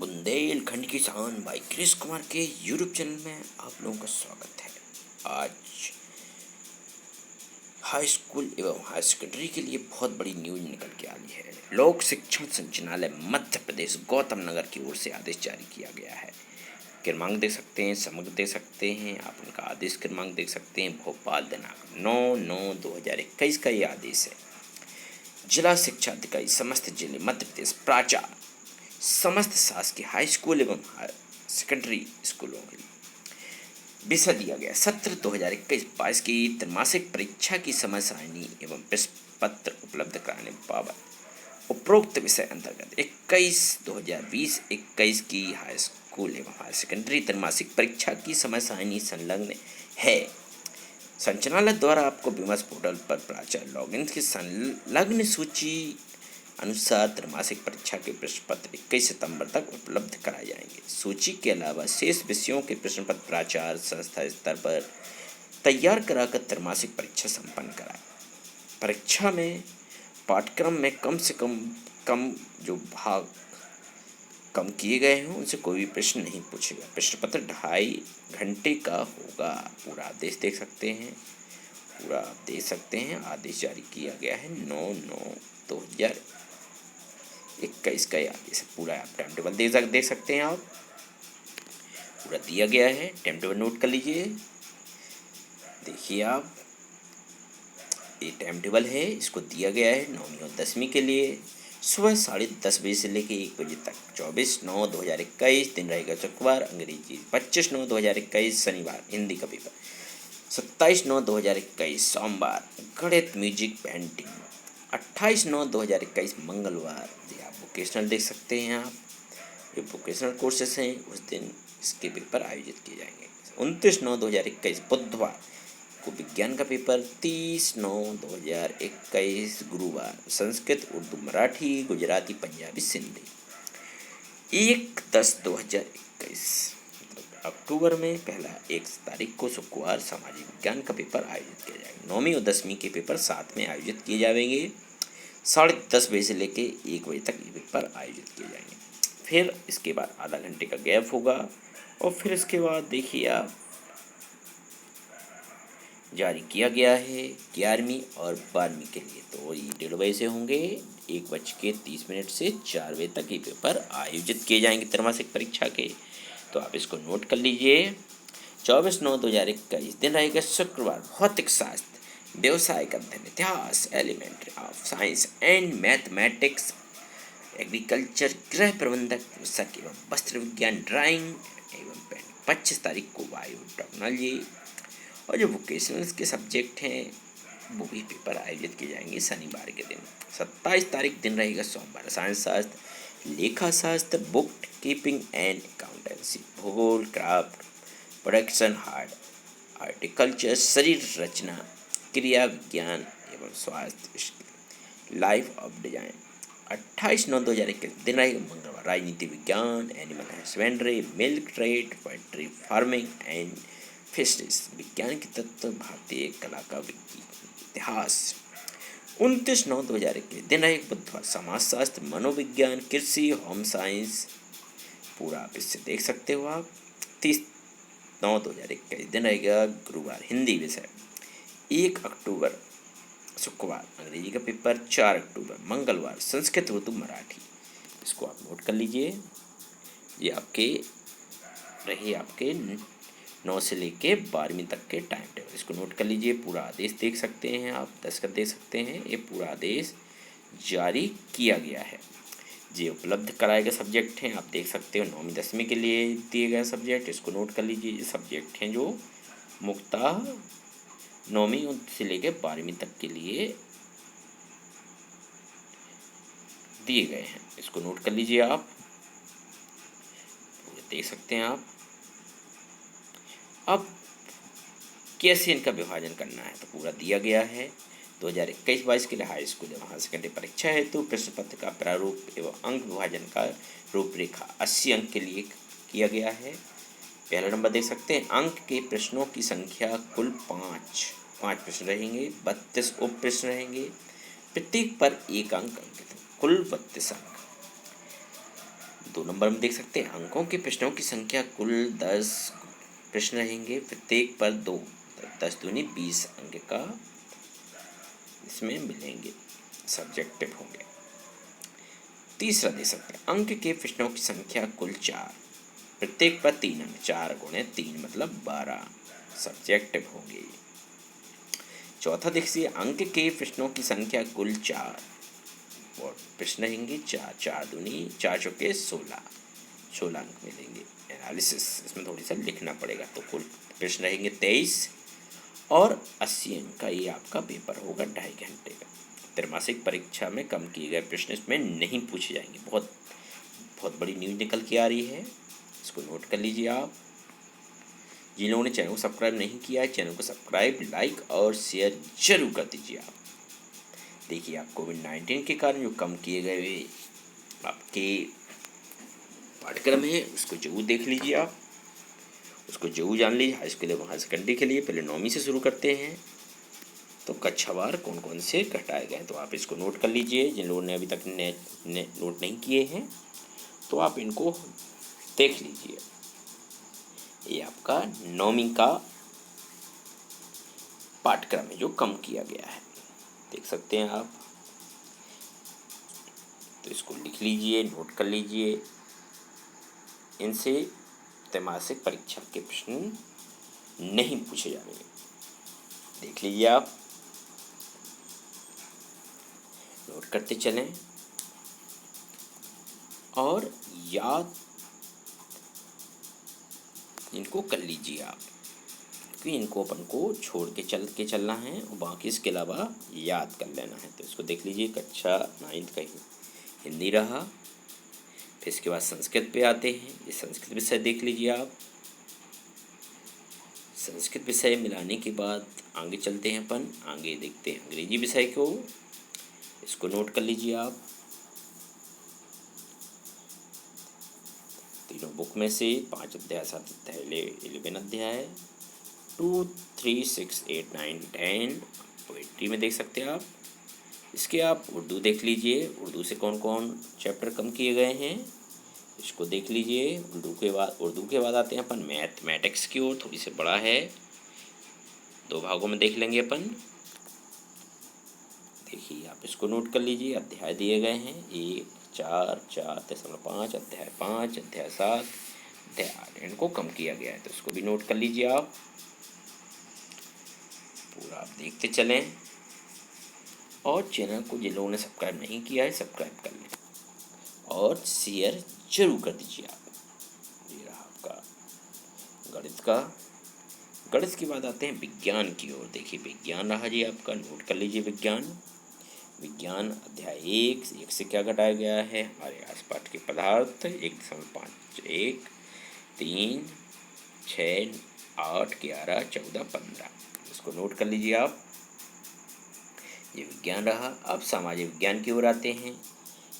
बुंदेलखंड की शान भाई कृष्ण कुमार के यूट्यूब चैनल में आप लोगों का स्वागत है। आज हाई स्कूल एवं हायर सेकेंडरी के लिए बहुत बड़ी न्यूज निकल के आई है। लोक शिक्षण संचालय मध्य प्रदेश गौतम नगर की ओर से आदेश जारी किया गया है। क्रमांक देख सकते हैं, समग्र देख सकते हैं, आप उनका आदेश क्रमांक देख सकते हैं। भोपाल दिनांक 9/9/2021 का ये आदेश है। जिला शिक्षा अधिकारी समस्त जिले मध्य प्रदेश प्राचार्य समस्त शासकीय हाई स्कूल एवं सेकेंडरी स्कूलों के लिए विषय दिया गया। सत्र 2021-22 की त्रैमासिक परीक्षा की समय सारणी एवं प्रश्न पत्र उपलब्ध कराने बाबत उपरोक्त विषय अंतर्गत 2020-21 की हाई स्कूल एवं हायर सेकेंडरी त्रैमासिक परीक्षा की समय सारणी संलग्न है। संचालनालय द्वारा आपको विमर्श पोर्टल पर प्राचार्य लॉगिन की संलग्न सूची अनुसार त्रैमासिक परीक्षा के प्रश्न पत्र 21 सितंबर तक उपलब्ध कराए जाएंगे। सूची के अलावा शेष विषयों के प्रश्न पत्र प्राचार्य संस्था स्तर पर तैयार कराकर त्रैमासिक परीक्षा संपन्न कराए। परीक्षा में पाठ्यक्रम में कम से कम जो भाग कम किए गए हैं उनसे कोई भी प्रश्न नहीं पूछेगा। प्रश्न पत्र 2.5 घंटे का होगा। पूरा आदेश देख सकते हैं, पूरा आप देख सकते हैं। आदेश जारी किया गया है 9/9/2021 का आदेश है। पूरा आप टाइम टेबल देख सकते हैं। आप पूरा दिया गया है, टाइम टेबल नोट कर लीजिए। देखिए आप, ये टाइम टेबल है, इसको दिया गया है 9वीं और 10वीं के लिए सुबह 10:30 बजे से लेकर 1 बजे तक। 24/9/2021 दिन रहेगा शुक्रवार। अंग्रेजी 25/9/2021 शनिवार। हिंदी का पेपर 27/9/2021 सोमवार। गणित म्यूजिक पेंटिंग 28/9/2021 मंगलवार। ये आप वोकेशनल देख सकते हैं। आप ये वोकेशनल कोर्सेस हैं, उस दिन इसके पेपर आयोजित किए जाएंगे। 29/9/2021 बुधवार को विज्ञान का पेपर। 30/9/2021 गुरुवार। संस्कृत, उर्दू, मराठी, गुजराती, पंजाबी, सिंधी। 1/10/2021 अक्टूबर में पहला 1 तारीख को शुक्रवार सामाजिक विज्ञान का पेपर आयोजित किया जाएगा। 9वीं और 10वीं के पेपर साथ में आयोजित किए जाएंगे। 10:30 बजे से लेके 1 बजे तक ये पेपर आयोजित किए जाएंगे। फिर इसके बाद आधा घंटे का गैप होगा और फिर इसके बाद देखिए आप जारी किया गया है 11वीं और 12वीं के लिए। तो ये 1:30 बजे से होंगे, 1:30 से 4 बजे तक ये पेपर आयोजित किए जाएंगे त्रैमासिक परीक्षा के। तो आप इसको नोट कर लीजिए। 24/9/2021 दिन रहेगा शुक्रवार। भौतिक शास्त्र, व्यवसायिक अध्ययन, इतिहास, elementary of science and mathematics, agriculture, गृह प्रबंधक, कृषक एवं वस्त्र विज्ञान, ड्राइंग एवं पेंटिंग। 25 तारीख को बायोटेक्नोलॉजी और जो वोकेशनल्स के सब्जेक्ट हैं वो भी पेपर आयोजित किए जाएंगे शनिवार के दिन। 27 तारीख दिन रहेगा सोमवार। रसायन शास्त्र, लेखा शास्त्र, बुक कीपिंग एंड अकाउंटेंसी, भूगोल, क्राफ्ट, प्रोडक्शन, हार्टिकल्चर, शरीर रचना, क्रिया विज्ञान एवं स्वास्थ्य, लाइफ ऑफ डिजाइन। 28/9/2021 दिन रहेगा मंगलवार। राजनीति विज्ञान, animal husbandry, milk trade, poetry, farming and fisheries, विज्ञान के तत्व, भारतीय कला का इतिहास। 29/9/2021 दिन रहेगा बुधवार। समाजशास्त्र, मनोविज्ञान, कृषि, होम साइंस। पूरा आप इससे देख सकते हो आप। 30/9/2021 दिन रहेगा गुरुवार। हिंदी विषय 1 अक्टूबर शुक्रवार। अंग्रेजी का पेपर 4 अक्टूबर मंगलवार। संस्कृत, उर्दू, मराठी। इसको आप नोट कर लीजिए। ये आपके 9 से लेके 12वीं तक के टाइम टेबल, इसको नोट कर लीजिए। पूरा आदेश देख सकते हैं आप, दस्तखत देख सकते हैं। ये पूरा आदेश जारी किया गया है। ये उपलब्ध कराए गए सब्जेक्ट हैं, आप देख सकते हो। 9वीं 10वीं के लिए दिए गए सब्जेक्ट, इसको नोट कर लीजिए। ये सब्जेक्ट हैं जो मुख्यतः 9वीं से लेकर 12वीं तक के लिए दिए गए हैं, इसको नोट कर लीजिए आप। देख सकते हैं आप। अब कैसे इनका विभाजन करना है तो पूरा दिया गया है। 2021-22 के लिए हाई स्कूल एवं हायर सेकेंडरी परीक्षा हेतु प्रश्न पत्र का प्रारूप एवं अंक विभाजन का रूपरेखा 80 अंक के लिए किया गया है। पहला नंबर देख सकते हैं। अंक के प्रश्नों की संख्या कुल 5 प्रश्न रहेंगे। 32 उप प्रश्न रहेंगे, प्रत्येक पर 1 अंक अंकित, कुल 32 अंक। 2 नंबर में देख सकते हैं अंकों के प्रश्नों की संख्या कुल 10 प्रश्न रहेंगे, प्रत्येक पर 2, 10 दूनी 20 अंक का इसमें मिलेंगे, सब्जेक्टिव होंगे। तीसरा दे सकते हैं अंक के प्रश्नों की संख्या कुल 4, प्रत्येक पर 3 अंक, 4 गुणे 3 मतलब 12, सब्जेक्टिव होंगे। चौथा देखिए अंक के प्रश्नों की संख्या कुल 4 और प्रश्न रहेंगे 4, 4 दूनी 4 चौके 16 अंक मिलेंगे। एनालिसिस इसमें थोड़ी सा लिखना पड़ेगा, तो कुल प्रश्न रहेंगे 23 और 80 अंक का ये आपका पेपर होगा 2.5 घंटे का। त्रैमासिक परीक्षा में कम किए गए प्रश्न इसमें नहीं पूछे जाएंगे। बहुत बहुत बड़ी न्यूज़ निकल के आ रही है, इसको नोट कर लीजिए आप। जिन लोगों ने चैनल को सब्सक्राइब नहीं किया है, चैनल को सब्सक्राइब, लाइक और शेयर जरूर कर दीजिए आप। देखिए आप कोविड-19 के कारण जो कम किए गए आपके पाठ्यक्रम है उसको जरूर देख लीजिए आप, उसको जरूर जान लीजिए। हाई स्कूल एवं हायर सेकेंडरी के लिए पहले 9वीं से शुरू करते हैं, तो कक्षावार कौन कौन से घटाए गए हैं तो आप इसको नोट कर लीजिए। जिन लोगों ने अभी तक नोट नहीं किए हैं तो आप इनको देख लीजिए। ये आपका 9वीं का पाठ्यक्रम है जो कम किया गया है, देख सकते हैं आप। तो इसको लिख लीजिए, नोट कर लीजिए। इनसे त्रैमासिक परीक्षा के प्रश्न नहीं पूछे जाएंगे, देख लीजिए आप, नोट करते चलें और याद इनको कर लीजिए आप, क्योंकि इनको अपन को छोड़ के चलना है और बाकी इसके अलावा याद कर लेना है। तो इसको देख लीजिए, कक्षा 9th का हिंदी रहा, फिर इसके बाद संस्कृत पे आते हैं। ये संस्कृत विषय देख लीजिए आप। संस्कृत विषय मिलाने के बाद आगे चलते हैं अपन, आगे देखते हैं अंग्रेजी विषय को, इसको नोट कर लीजिए आप। तीनों बुक में से 5 अध्याय, 7 अध्याय, 11 अध्याय, 2, 3, 6, 8, 9, 10 पोएट्री में देख सकते हैं आप। इसके आप उर्दू देख लीजिए, उर्दू से कौन कौन चैप्टर कम किए गए हैं इसको देख लीजिए। उर्दू के बाद आते हैं अपन मैथमेटिक्स की ओर, थोड़ी सी बड़ा है, 2 भागों में देख लेंगे अपन। देखिए आप इसको नोट कर लीजिए, अध्याय दिए गए हैं 1, 4, 4.5, अध्याय 5, अध्याय 7, अध्याय 8, इनको कम किया गया है, तो इसको भी नोट कर लीजिए आप। पूरा आप देखते चलें और चैनल को जिन लोगों ने सब्सक्राइब नहीं किया है सब्सक्राइब कर लें और शेयर जरूर कर दीजिए आप। ये रहा आपका गणित का। गणित के बाद आते हैं विज्ञान की ओर। देखिए विज्ञान रहा जी आपका, नोट कर लीजिए। विज्ञान अध्याय 1 से क्या घटाया गया है, हमारे आसपास के पदार्थ 1.5, 1, 3, 6, 8, 11, 14, 15, इसको नोट कर लीजिए आप। ये विज्ञान रहा। अब सामाजिक विज्ञान की ओर आते हैं।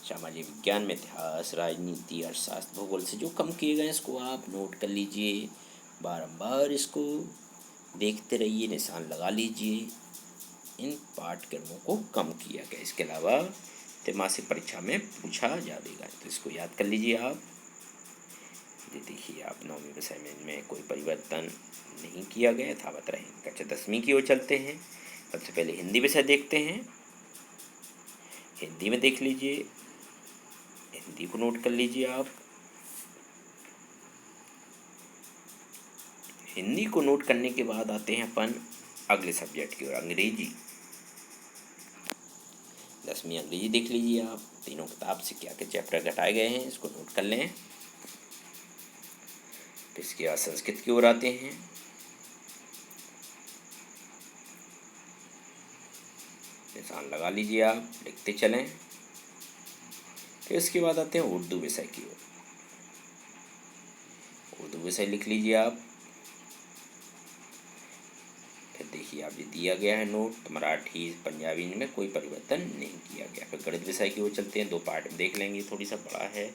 सामाजिक विज्ञान में इतिहास, राजनीति, अर्थशास्त्र, भूगोल से जो कम किए गए इसको आप नोट कर लीजिए, बारंबार इसको देखते रहिए, निशान लगा लीजिए। इन पाठ्यक्रमों को कम किया गया, इसके अलावा त्रैमासिक परीक्षा में पूछा जाएगा, तो इसको याद कर लीजिए आप। ये देखिए आप 9वीं विषय में इनमें कोई परिवर्तन नहीं किया गया, यथावत रहे। कक्षा 10वीं की ओर चलते हैं। सबसे पहले हिंदी विषय देखते हैं। हिंदी में देख लीजिए, हिंदी को नोट कर लीजिए आप। हिंदी को नोट करने के बाद आते हैं अपन अगले सब्जेक्ट की ओर, अंग्रेजी। 10वीं अंग्रेजी देख लीजिए आप। तीनों किताब से क्या क्या चैप्टर घटाए गए हैं इसको नोट कर लें। फिर इसके बाद संस्कृत की ओर आते हैं। निशान लगा लीजिए आप, लिखते चलें। फिर इसके बाद आते हैं उर्दू विषय की ओर। उर्दू विषय लिख लीजिए आप। फिर देखिए आप ये दिया गया है नोट, मराठी, पंजाबी में कोई परिवर्तन नहीं किया गया। फिर गणित विषय की ओर चलते हैं। 2 पार्ट में देख लेंगे, थोड़ी सा बड़ा है,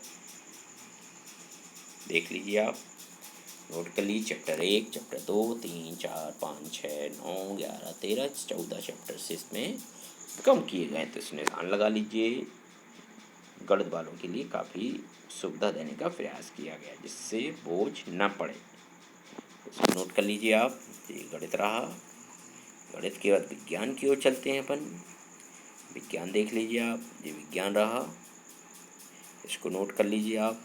देख लीजिए आप, नोट कर लीजिए। चैप्टर 1, चैप्टर 2, 3, 4, 5, 6, 9, 11, 13, 14 चैप्टर से इसमें कम किए गए, तो इसमें ध्यान लगा लीजिए। गणित वालों के लिए काफ़ी सुविधा देने का प्रयास किया गया जिससे बोझ न पड़े। इसको नोट कर लीजिए आप। ये गणित रहा। गणित के बाद विज्ञान की ओर चलते हैं अपन। विज्ञान देख लीजिए आप। ये विज्ञान रहा। इसको नोट कर लीजिए आप।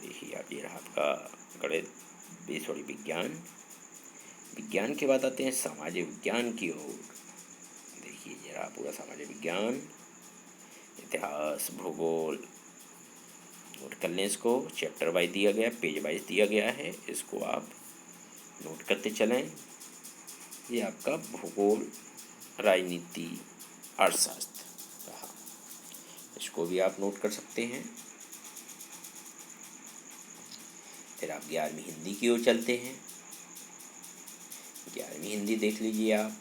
देखिए आप, ये रहा आपका गणित सॉरी विज्ञान। विज्ञान के बाद आते हैं सामाजिक विज्ञान की ओर। देखिए ये रहा पूरा सामाजिक विज्ञान। इतिहास, भूगोल, नोट कर लें इसको। चैप्टर वाइज दिया गया, पेज वाइज दिया गया है, इसको आप नोट करते चलें। ये आपका भूगोल, राजनीति, अर्थशास्त्र रहा। इसको भी आप नोट कर सकते हैं। फिर आप 11वीं हिंदी की ओर चलते हैं। 11वीं हिंदी देख लीजिए आप।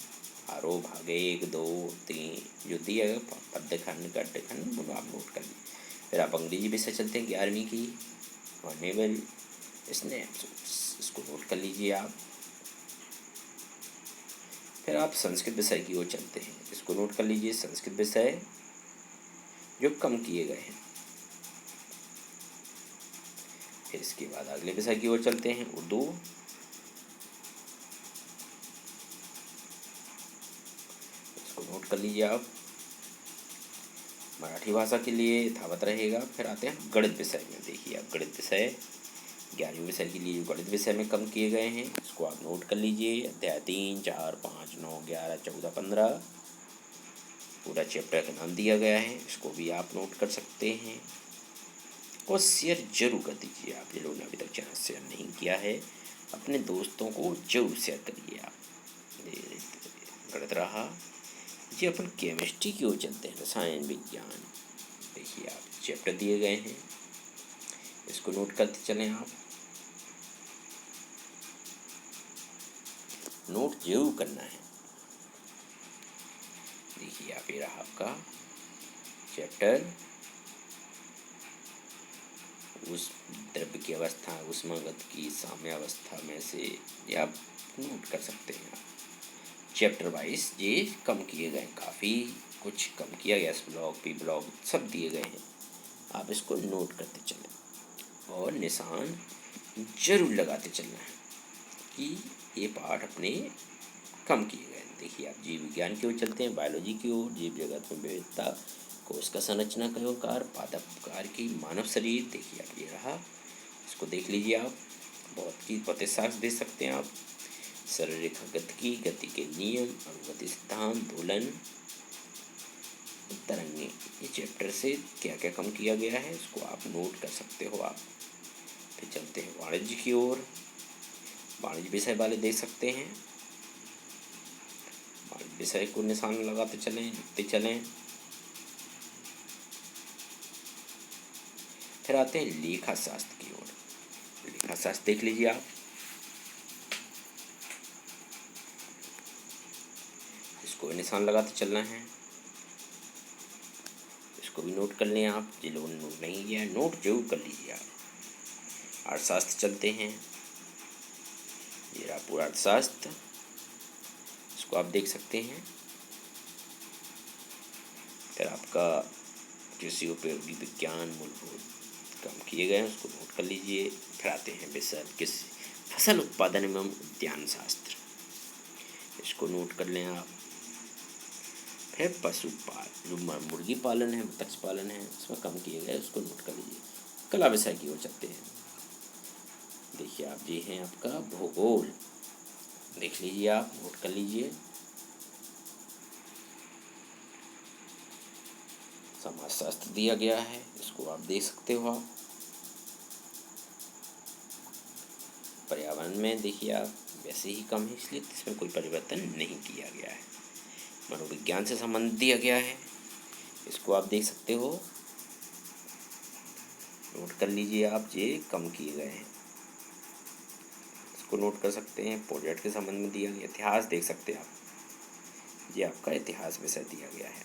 आरोह, भागे, 1, 2, 3 जो दिया है पद्यखंड, गद्यखंड, वो आप नोट कर लीजिए। फिर आप अंग्रेजी विषय चलते हैं 11वीं की। ऑनेबल, स्नैप्स, इसको नोट कर लीजिए आप। फिर आप संस्कृत विषय की ओर चलते हैं। इसको नोट कर लीजिए। संस्कृत विषय जो कम किए गए हैं। फिर इसके बाद अगले विषय की ओर चलते हैं, उर्दू। इसको नोट कर लीजिए आप। मराठी भाषा के लिए यथावत रहेगा। फिर आते हैं गणित विषय में। देखिए आप गणित विषय 11वीं विषय के लिए जो गणित विषय में कम किए गए हैं इसको आप नोट कर लीजिए। अध्याय 3, 4, 5, 9, 11, 14, 15 पूरा चैप्टर का नाम दिया गया है। इसको भी आप नोट कर सकते हैं और शेयर जरूर कर दीजिए आप। जिन लोगों ने अभी तक चैनल शेयर नहीं किया है अपने दोस्तों को जरूर शेयर करिए आप। गणित रहा। जी अपन केमिस्ट्री की ओर चलते हैं, रसायन विज्ञान। देखिए आप चैप्टर दिए गए हैं, इसको नोट करते चलें आप। नोट जरूर करना है। देखिए आप, ये रहा आपका चैप्टर। उस द्रव्य की अवस्था, ऊष्मागत की साम्यावस्था में से ये आप नोट कर सकते हैं आप। चैप्टर वाइज ये कम किए गए, काफ़ी कुछ कम किया गया। एस ब्लॉक, पी ब्लॉक सब दिए गए हैं। आप इसको नोट करते चलें और निशान जरूर लगाते चलना है कि ये पाठ अपने कम किए गए। देखिए आप जीव विज्ञान की ओर चलते हैं। बायोलॉजी की ओर। जीव जगत में विविधता, कोश का संरचना का आकार, पादप प्रकार की मानव शरीर। देखिए आप, ये रहा। इसको देख लीजिए आप। बहुत साक्ष्य दे सकते हैं आप। शारीरिक गति, गति के नियम, अनुगति सिद्धांत, दोलन, तरंगे। ये चैप्टर से क्या क्या कम किया गया है इसको आप नोट कर सकते हो आप। फिर चलते हैं वाणिज्य की ओर। वाणिज्य विषय वाले देख सकते हैं। वाणिज्य विषय को निशान लगाते चलें, लिखते चलें। फिर आते हैं लेखा शास्त्र की ओर। लेखा शास्त्र देख लीजिए आप। इसको निशान लगाते चलना है। इसको भी नोट कर लें आप। जिन लोगों ने नोट नहीं किया है नोट जरूर कर लीजिए आप। अर्थशास्त्र चलते हैं। ये रहा पूरा अर्थशास्त्र, इसको आप देख सकते हैं। फिर आपका कृषि उपयोगी विज्ञान, मूलभूत कम किए गए हैं, उसको नोट कर लीजिए। फिर आते हैं विषय कृषि, फसल उत्पादन एवं उद्यान शास्त्र, इसको नोट कर लें आप। फिर पशुपालन, जो मुर्गी पालन है, मत्स्य पालन है, उसमें कम किए गए, उसको नोट कर लीजिए। कला विषय की ओर चलते हैं। देखिए आप, ये हैं आपका भूगोल, देख लीजिए आप, नोट कर लीजिए। समाजशास्त्र दिया गया है, इसको आप देख सकते हो आप। पर्यावरण में देखिए आप वैसे ही कम है, इसलिए इसमें कोई परिवर्तन नहीं किया गया है। मनोविज्ञान से संबंध दिया गया है, इसको आप देख सकते हो, नोट कर लीजिए आप। ये कम किए गए हैं, इसको नोट कर सकते हैं। प्रोजेक्ट के संबंध में दिया गया। इतिहास देख सकते हैं आप, ये आपका इतिहास विषय दिया गया है।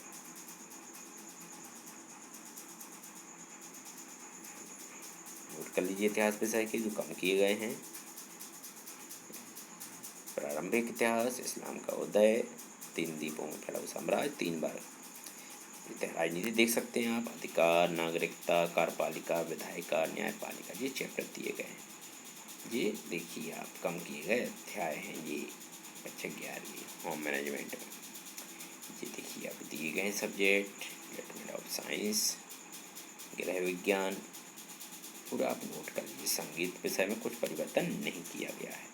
नोट कर लीजिए इतिहास विषय के जो कम किए गए हैं। प्रारंभिक इतिहास, इस्लाम का उदय, 3 द्वीपों में फैला हुआ साम्राज्य, 3 बार सकते हैं राजनीति देख सकते हैं आप, अधिकार, नागरिकता, कार्यपालिका, विधायिका, न्यायपालिका, ये चैप्टर दिए गए हैं। ये देखिए आप कम किए गए अध्याय हैं ये कक्षा 11वीं होम मैनेजमेंट में। ये देखिए आप दिए गए सब्जेक्ट, डिपार्टमेंट ऑफ साइंस, गृह विज्ञान, पूरा आप नोट कर लीजिए। संगीत विषय में कुछ परिवर्तन नहीं किया गया है।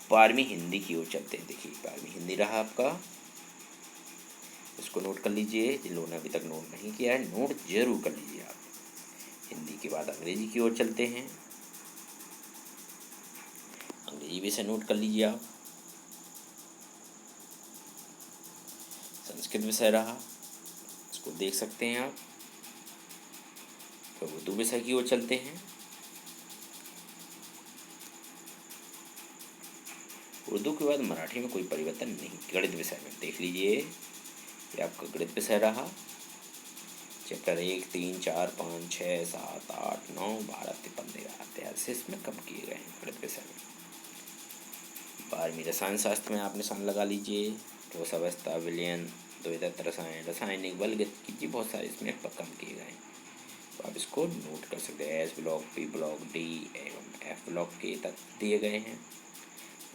12वीं हिंदी की ओर चलते हैं। देखिए 12वीं हिंदी रहा आपका, इसको नोट कर लीजिए। जिन लोगों ने अभी तक नोट नहीं किया है, नोट जरूर कर लीजिए आप। हिंदी के बाद अंग्रेजी की ओर चलते हैं। अंग्रेजी विषय नोट कर लीजिए आप। संस्कृत विषय रहा, इसको देख सकते हैं आप। तो उर्दू विषय की ओर चलते हैं। उर्दू के बाद मराठी में कोई परिवर्तन नहीं। गणित विषय में देख लीजिए, ये आपका गणित विषय रहा। चैप्टर 1, 3, 4, 5, 6, 7, 8, 9, 12, 15 अध्याय से इसमें कम किए गए हैं गणित विषय में। 12वीं रसायन शास्त्र में आप निशान लगा लीजिए। ठोस अवस्था, विलयन, द्वैत रसायन, रासायनिक बलगतिकी, बहुत सारे इसमें कम किए गए हैं। तो आप इसको नोट कर सकते हैं। S block, P block, D एवं एफ ब्लॉक के तत्व दिए गए हैं,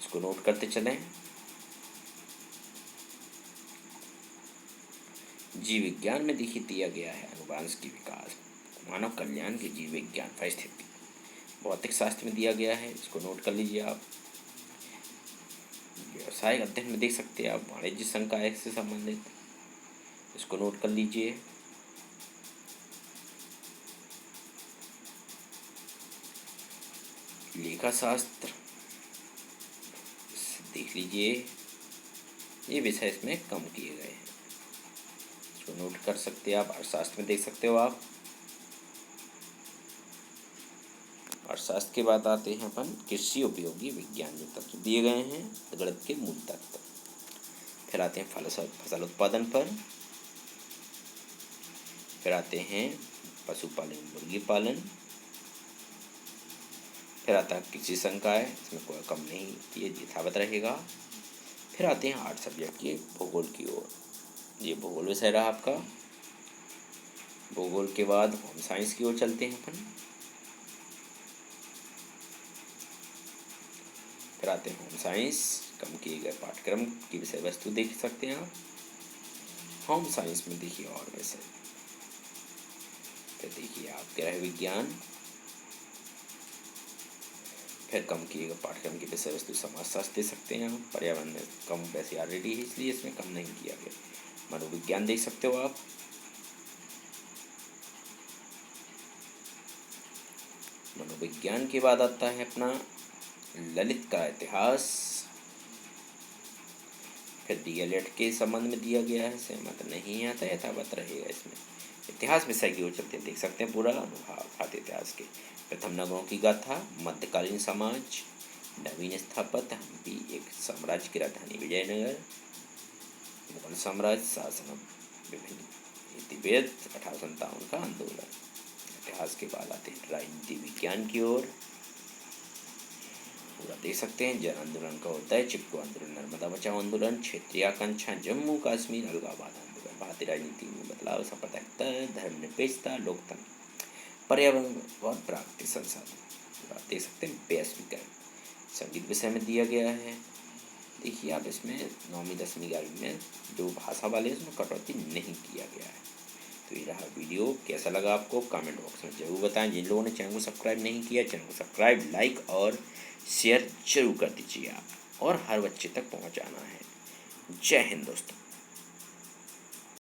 इसको नोट करते चलें। जीव विज्ञान में देखिए दिया गया है अनुवांशिक विकास, मानव कल्याण के जीव विज्ञान, परिस्थिति। भौतिक शास्त्र में दिया गया है, इसको नोट कर लीजिए आप। व्यवसायिक अध्ययन में देख सकते हैं आप वाणिज्य संकाय से संबंधित, इसको नोट कर लीजिए। लेखा शास्त्र देख लीजिए, ये विषय इसमें कम किए गए हैं, इसको नोट कर सकते हैं आप। अर्थशास्त्र में देख सकते हो आप। अर्थशास्त्र के बाद आते हैं अपन कृषि उपयोगी विज्ञान, जो तत्व दिए गए हैं गणित के मूल तत्व। फिर आते हैं फसल उत्पादन पर, फिर आते हैं पशुपालन, मुर्गी पालन, फिर आता है कृषि संकाय, इसमें कोई कम नहीं, ये यथावत रहेगा। फिर आते हैं 8 सब्जेक्ट के भूगोल की ओर, ये भूगोल विषय रहा आपका। भूगोल के बाद होम साइंस की ओर चलते हैं अपन। फिर आते हैं होम साइंस, कम किए गए पाठ्यक्रम की विषय वस्तु देख सकते हैं आप। होम साइंस में देखिए और विषय, फिर देखिए आप गृह विज्ञान, फिर कम किए गए पाठ्यक्रम की विषय वस्तु समाज शास्त्र दे सकते हैं आप। पर्यावरण में कम वैसे ऑलरेडी है, इसलिए इसमें कम नहीं किया गया। मनोविज्ञान देख सकते हो आप। मनोविज्ञान के बाद आता है अपना ललित का इतिहास, फिर डीएलएड के संबंध में दिया गया है, सहमत नहीं आता, यथावत रहेगा। इसमें इतिहास विषय की ओर चलते हैं, देख सकते हैं पूरा अनुभाग भारतीय इतिहास के। प्रथम नगरों की गाथा, मध्यकालीन समाज, नवीन स्थापत्य, हम्पी एक साम्राज्य की राजधानी विजयनगर, मुगल साम्राज्य शासन, विभिन्न तिब्बत, 1857 का आंदोलन। इतिहास के बाद आते हैं राजनीति विज्ञान की ओर, पूरा देख सकते हैं। जन आंदोलन का उदय, चिपको आंदोलन, नर्मदा बचाओ आंदोलन, क्षेत्रीय आकांक्षा, जम्मू कश्मीर अलगाववाद आंदोलन, भारतीय राजनीति में बदलाव, साम्प्रदायिकता, धर्मनिरपेक्षता, लोकतंत्र, पर्यावरण और प्राकृतिक संसाधन, देख सकते हैं। वैश्वीकरण संगीत विषय में दिया गया है। देखिए आप इसमें 9वीं 10वीं 11वीं में जो भाषा वाले हैं उसमें कटौती नहीं किया गया है। तो ये रहा वीडियो, कैसा लगा आपको कमेंट बॉक्स में जरूर बताएं। जिन लोगों ने चैनल को सब्सक्राइब नहीं किया, चैनल को सब्सक्राइब, लाइक और शेयर जरूर कर दीजिए आप, और हर बच्चे तक पहुंचाना है। जय हिंद दोस्तों।